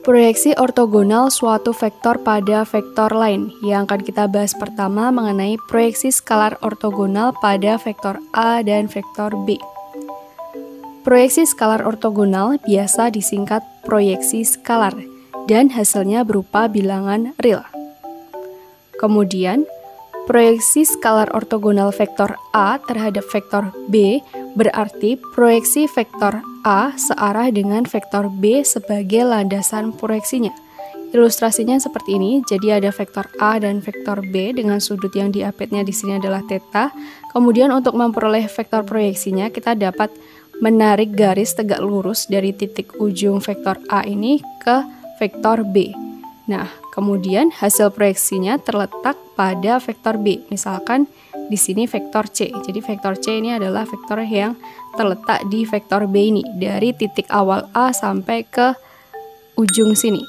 Proyeksi ortogonal suatu vektor pada vektor lain. Yang akan kita bahas pertama mengenai proyeksi skalar ortogonal pada vektor A dan vektor B. Proyeksi skalar ortogonal biasa disingkat proyeksi skalar dan hasilnya berupa bilangan real. Kemudian, proyeksi skalar ortogonal vektor A terhadap vektor B berarti proyeksi vektor A searah dengan vektor B sebagai landasan proyeksinya. Ilustrasinya seperti ini, jadi ada vektor A dan vektor B dengan sudut yang diapitnya di sini adalah theta. Kemudian untuk memperoleh vektor proyeksinya, kita dapat menarik garis tegak lurus dari titik ujung vektor A ini ke vektor B. Nah, kemudian hasil proyeksinya terletak pada vektor B. Misalkan di sini vektor C. Jadi vektor C ini adalah vektor yang terletak di vektor B ini dari titik awal A sampai ke ujung sini.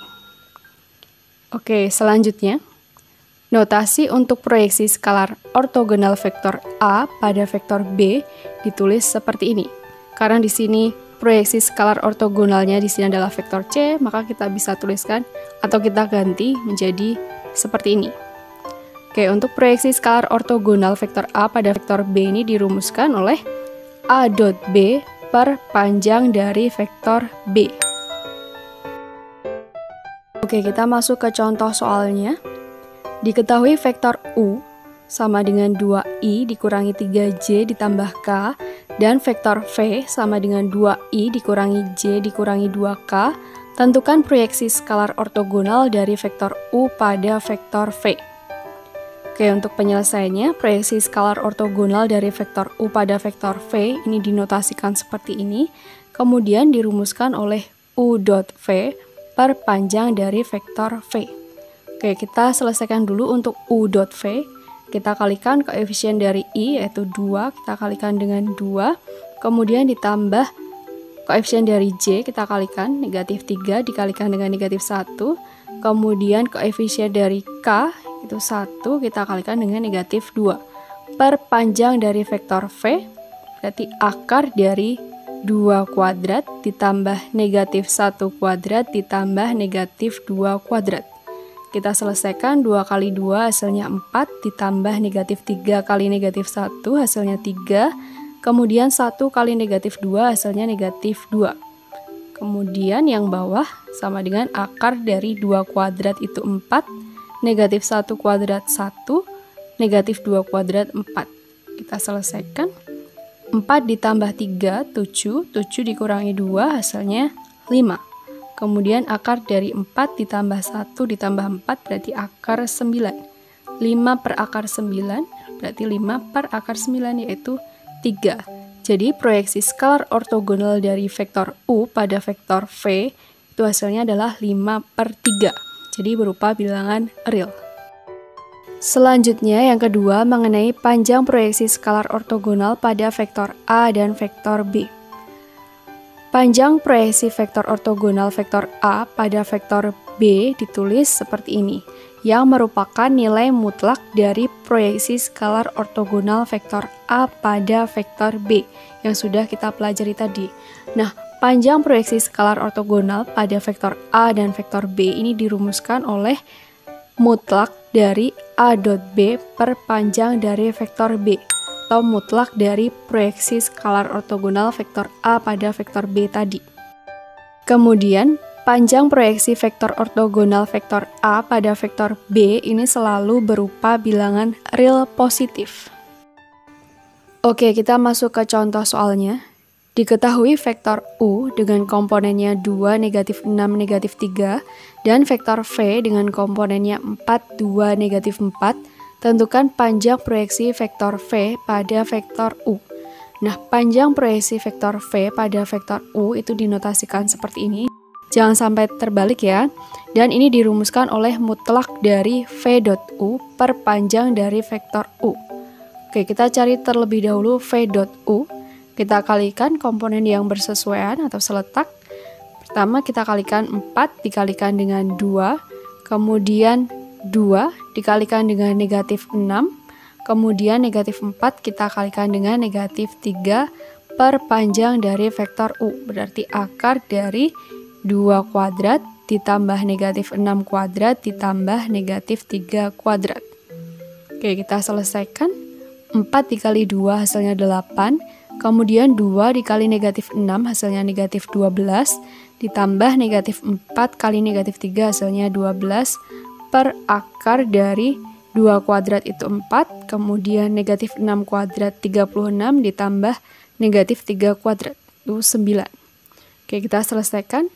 Oke, selanjutnya notasi untuk proyeksi skalar ortogonal vektor A pada vektor B ditulis seperti ini. Karena di sini proyeksi skalar ortogonalnya di sini adalah vektor C, maka kita bisa tuliskan atau kita ganti menjadi seperti ini. Oke, untuk proyeksi skalar ortogonal vektor A pada vektor B ini dirumuskan oleh A dot B per panjang dari vektor B. Oke, kita masuk ke contoh soalnya. Diketahui vektor U sama dengan 2I dikurangi 3J ditambah K, dan vektor V sama dengan 2I dikurangi J dikurangi 2K. Tentukan proyeksi skalar ortogonal dari vektor U pada vektor V. Oke, untuk penyelesaiannya, proyeksi skalar ortogonal dari vektor U pada vektor V ini dinotasikan seperti ini, kemudian dirumuskan oleh U dot V per panjang dari vektor V. Oke, kita selesaikan dulu untuk U dot V. Kita kalikan koefisien dari I, yaitu 2, kita kalikan dengan 2, kemudian ditambah koefisien dari J, kita kalikan, negatif 3 dikalikan dengan negatif 1, kemudian koefisien dari K, itu 1, kita kalikan dengan negatif 2. Per panjang dari vektor V, berarti akar dari 2 kuadrat ditambah negatif 1 kuadrat ditambah negatif 2 kuadrat. Kita selesaikan 2 kali 2 hasilnya 4 ditambah negatif 3 kali negatif 1 hasilnya 3. Kemudian 1 kali negatif 2 hasilnya negatif 2. Kemudian yang bawah sama dengan akar dari 2 kuadrat itu 4. Negatif 1 kuadrat 1, negatif 2 kuadrat 4. Kita selesaikan. 4 ditambah 3, 7. 7 dikurangi 2, hasilnya 5. Kemudian akar dari 4 ditambah 1 ditambah 4, berarti akar 9. 5 per akar 9, berarti 5 per akar 9, yaitu 3. Jadi proyeksi skalar ortogonal dari vektor U pada vektor V, itu hasilnya adalah 5 per 3. Jadi berupa bilangan real. Selanjutnya yang kedua mengenai panjang proyeksi skalar ortogonal pada vektor A dan vektor B. Panjang proyeksi vektor ortogonal vektor A pada vektor B ditulis seperti ini, yang merupakan nilai mutlak dari proyeksi skalar ortogonal vektor A pada vektor B yang sudah kita pelajari tadi. Nah, panjang proyeksi skalar ortogonal pada vektor A dan vektor B ini dirumuskan oleh mutlak dari A dot B per panjang dari vektor B, atau mutlak dari proyeksi skalar ortogonal vektor A pada vektor B tadi. Kemudian, panjang proyeksi vektor ortogonal vektor A pada vektor B ini selalu berupa bilangan real positif. Oke, kita masuk ke contoh soalnya. Diketahui vektor U dengan komponennya 2, negatif 6, negatif 3, dan vektor V dengan komponennya 4, 2, negatif 4, tentukan panjang proyeksi vektor V pada vektor U. Nah, panjang proyeksi vektor V pada vektor U itu dinotasikan seperti ini. Jangan sampai terbalik ya. Dan ini dirumuskan oleh mutlak dari V dot U per panjang dari vektor U. Oke, kita cari terlebih dahulu V dot U. Kita kalikan komponen yang bersesuaian atau seletak. Pertama kita kalikan 4 dikalikan dengan 2, kemudian 2 dikalikan dengan negatif 6, kemudian negatif 4 kita kalikan dengan negatif 3 per panjang dari vektor U, berarti akar dari 2 kuadrat ditambah negatif 6 kuadrat ditambah negatif 3 kuadrat. Oke, kita selesaikan. 4 dikali 2 hasilnya 8. Kemudian 2 dikali negatif 6 hasilnya negatif 12. Ditambah negatif 4 kali negatif 3 hasilnya 12. Per akar dari 2 kuadrat itu 4. Kemudian negatif 6 kuadrat 36 ditambah negatif 3 kuadrat itu 9. Oke, kita selesaikan.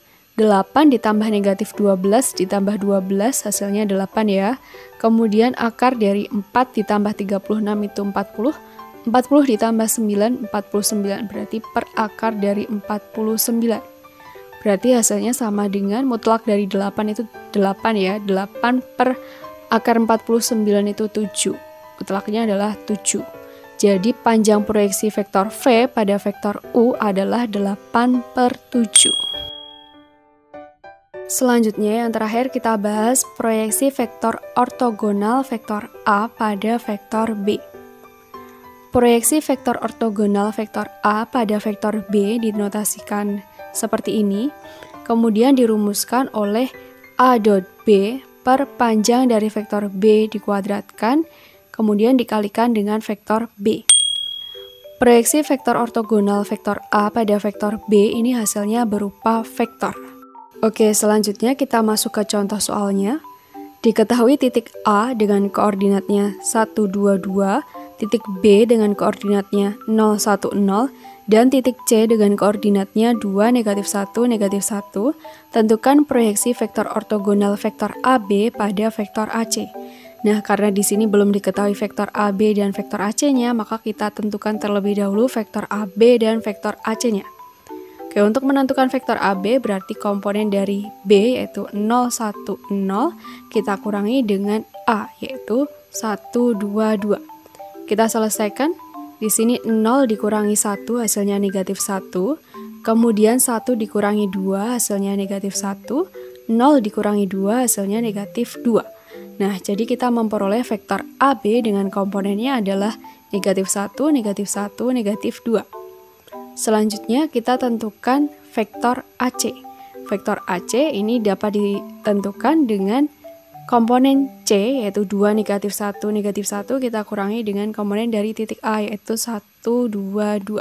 8 ditambah negatif 12 ditambah 12 hasilnya 8 ya. Kemudian akar dari 4 ditambah 36 itu 40. 40 ditambah 9, 49. Berarti per akar dari 49. Berarti hasilnya sama dengan mutlak dari 8 itu 8 ya. 8 per akar 49 itu 7. Mutlaknya adalah 7. Jadi panjang proyeksi vektor V pada vektor U adalah 8 per 7. Selanjutnya yang terakhir kita bahas proyeksi vektor ortogonal vektor A pada vektor B. Proyeksi vektor ortogonal vektor A pada vektor B dinotasikan seperti ini, kemudian dirumuskan oleh A dot B per panjang dari vektor B dikuadratkan, kemudian dikalikan dengan vektor B. Proyeksi vektor ortogonal vektor A pada vektor B ini hasilnya berupa vektor. Oke, selanjutnya kita masuk ke contoh soalnya. Diketahui titik A dengan koordinatnya 1, 2, 2, titik B dengan koordinatnya 0, 1, 0, dan titik C dengan koordinatnya 2, negatif 1, negatif 1. Tentukan proyeksi vektor ortogonal vektor AB pada vektor AC. Nah, karena di sini belum diketahui vektor AB dan vektor AC-nya, maka kita tentukan terlebih dahulu vektor AB dan vektor AC-nya. Oke, untuk menentukan vektor AB berarti komponen dari B yaitu 0, 1, 0 kita kurangi dengan A yaitu 1, 2, 2. Kita selesaikan. Di sini 0 dikurangi 1 hasilnya negatif 1. Kemudian 1 dikurangi 2 hasilnya negatif 1. 0 dikurangi 2 hasilnya negatif 2. Nah, jadi kita memperoleh vektor AB dengan komponennya adalah negatif 1, negatif 1, negatif 2. Selanjutnya kita tentukan vektor AC. Vektor AC ini dapat ditentukan dengan komponen C yaitu 2, negatif 1, negatif 1 kita kurangi dengan komponen dari titik A yaitu 1, 2, 2.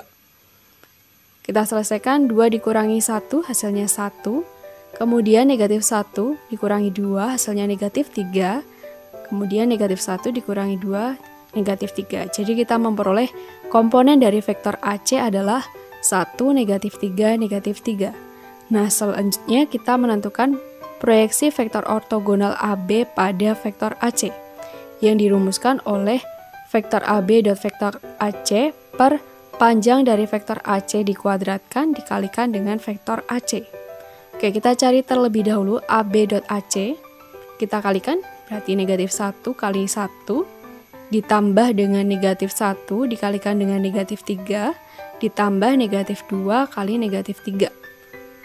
Kita selesaikan. 2 dikurangi 1 hasilnya 1. Kemudian negatif 1 dikurangi 2 hasilnya negatif 3. Kemudian negatif 1 dikurangi 2 negatif 3. Jadi kita memperoleh komponen dari vektor AC adalah 1, negatif 3, negatif 3. Nah, selanjutnya kita menentukan proyeksi vektor ortogonal AB pada vektor AC yang dirumuskan oleh vektor AB dot vektor AC per panjang dari vektor AC dikuadratkan dikalikan dengan vektor AC. Oke, kita cari terlebih dahulu AB dot AC. Kita kalikan, berarti negatif 1 kali 1 ditambah dengan negatif 1 dikalikan dengan negatif 3 ditambah negatif 2 kali negatif 3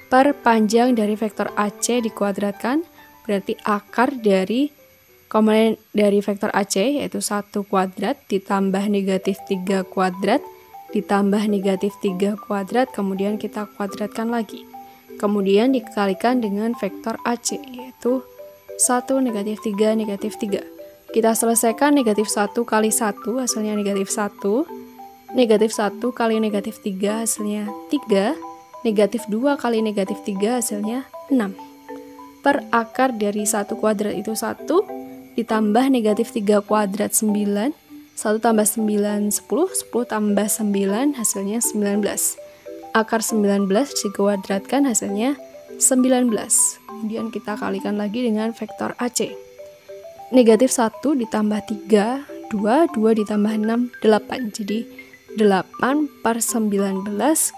per panjang dari vektor AC dikuadratkan berarti akar dari komponen dari vektor AC yaitu 1 kuadrat ditambah negatif 3 kuadrat ditambah negatif 3 kuadrat kemudian kita kuadratkan lagi kemudian dikalikan dengan vektor AC yaitu 1, negatif 3, negatif 3. Kita selesaikan. Negatif 1 kali 1 hasilnya negatif 1. Negatif 1 kali negatif 3 hasilnya 3. Negatif 2 kali negatif 3 hasilnya 6. Per akar dari 1 kuadrat itu 1. Ditambah negatif 3 kuadrat 9. 1 tambah 9, 10. 10 tambah 9 hasilnya 19. Akar 19 dikuadratkan hasilnya 19. Kemudian kita kalikan lagi dengan vektor AC. Negatif 1 ditambah 3, 2. 2 ditambah 6, 8. Jadi 8 per 19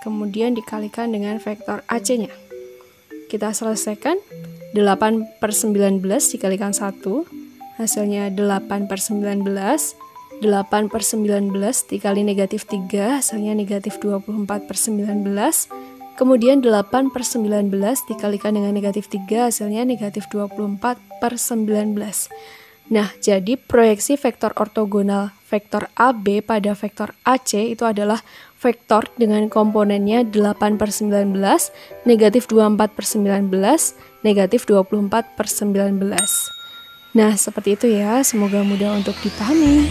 kemudian dikalikan dengan vektor AC-nya. Kita selesaikan. 8 per 19 dikalikan 1 hasilnya 8 per 19. 8 per 19 dikali negatif 3 hasilnya negatif 24 per 19. Kemudian 8 per 19 dikalikan dengan negatif 3 hasilnya negatif 24 per 19. Nah, jadi proyeksi vektor ortogonal vektor AB pada vektor AC itu adalah vektor dengan komponennya 8 per 19, negatif 24 per 19, negatif 24/19. Nah, seperti itu ya, semoga mudah untuk dipahami.